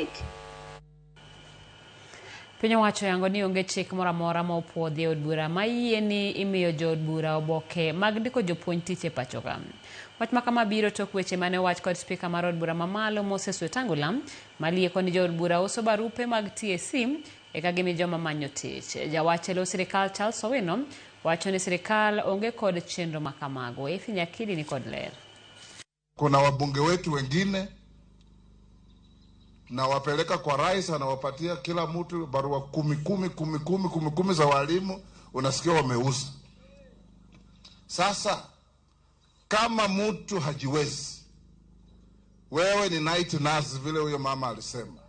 state. Piny owacho yango ni onge chik moro amora ma opuodhi od bura ma yie ni imiyo jood bura oboke mag ndiko jopuonj tich e pacho ka. Wach ma kama biro tok weche mane owach kod spika mar od bura mamalo Moses Wetangula malieko ni jood bura uso barupe mag TSC eka gimi joma manyo tich. Jawach elo sirikal Charles Owino wacho ni sirikal onge kod chenro makamago. Nyakidi ni kod ler. Kuna wabunge wetu wengine na wapeleka kwa rais, anawapatia kila mtu barua kumi za walimu, unasikia wameuza. Sasa kama mtu hajiwezi, wewe ni night nurse vile huyo mama alisema,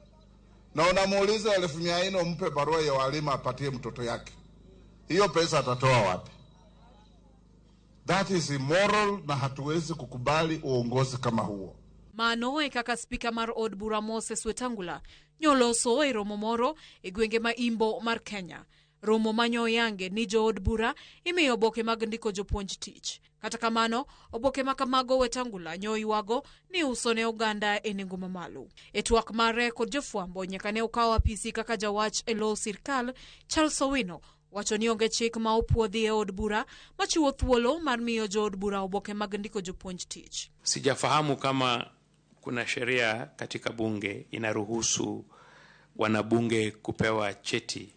na unamuuliza 1400 umpe barua ya walimu apatie mtoto yake, hiyo pesa atatoa wapi? That is immoral, na hatuwezi kukubali uongozi kama huo. Mano kaka spika mar od bura Moses Wetangula nyoloso e romo moro e gwenge ma Imbo mar Kenya. Romo manyo yange ni jo od bura imiyo oboke mag ndiko jopuonj tich. Kata kamano, oboke makamago Wetangula nyoywago ni uso ne oganda e nengo mamalo. E twak mare kod jofwambo nyaka ne okawo apisi kaka jawach e lo sirkal Charles Owino wacho ni onge chik ma opuodhi e od bura machiwo thuolo mar miyo jo od bura oboke mag ndiko jopuonj tich. Sijafahamu kama kuna sheria katika bunge inaruhusu wanabunge kupewa cheti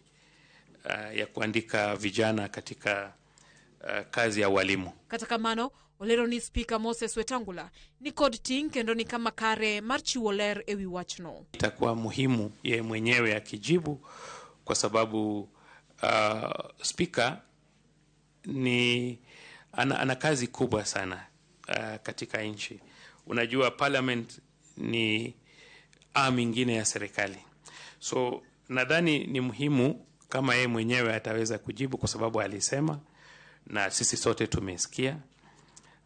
ya kuandika vijana katika kazi ya walimu. Kata kamano, olero ni spika Moses Wetangula ni kod ting kendo ni kama kare mar chiwo ler ewi wachno. Itakuwa muhimu ye mwenyewe akijibu kwa sababu spika ni ana kazi kubwa sana katika nchi. Unajua parliament ni arm ingine ya serikali. So nadhani ni muhimu kama yeye mwenyewe ataweza kujibu kwa sababu alisema na sisi sote tumesikia.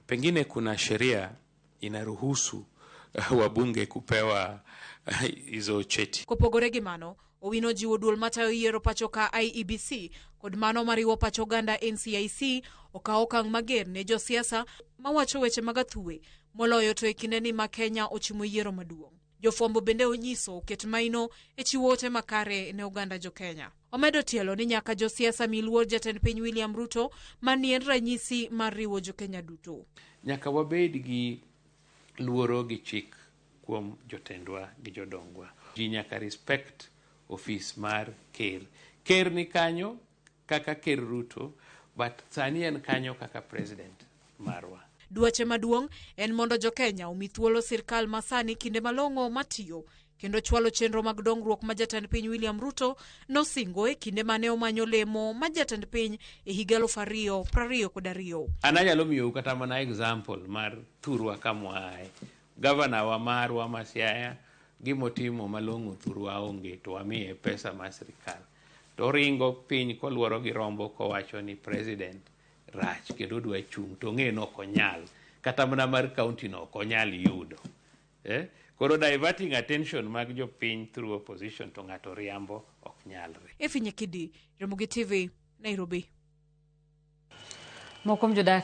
Pengine kuna sheria inaruhusu wabunge kupewa hizo cheti. Kopogore gi mano, Owino jiwo duol matayo yiero pacho ka IEBC kod mano mariwo pacho ganda NCIC okawo okang' mager ne josiasa mawacho weche mag athuwe moloyo to e kinde ni ma Kenya ochimo yiero maduong'. Jofwambo bende onyiso oket maino e chiwo ote makare ne oganda jo Kenya. Omedo tielo ni nyaka josiasa miluor jatend piny William Ruto manien ranyisi mar riwo jo Kenya duto. Nyaka wabed gi luoro gi chik kuom jotendwa gi jodongwa. Ji nyaka respect office mar ker. Ker ni kanyo kaka ker Ruto, but sani en kanyo kaka president marwa. Dwache maduong' en mondo jo Kenya omi thuolo sirkal masani kinde malong'o matiyo kendo chwalo chenro mag dongruok ma jatend piny William Ruto nosingo e kinde mane omanyo lemo ma jatend piny e higa 2022. Anyalo miyo kata mana example mar thurwa kamwae. Governor wa marwa ma Siaya gimotimo malong'o thurwa onge to wamiye pesa ma sirkal. To ringo piny koluoro gi rombo kowacho ni president rach kendo dwa chung' to ng'e no konyal kata mana mar county no konyal yudo. Koro diverting attention mag jo piny through opposition to ng'ato riambo ok nyalre. Nyakidi, Ramogi TV, Nairobi. Mokom jodak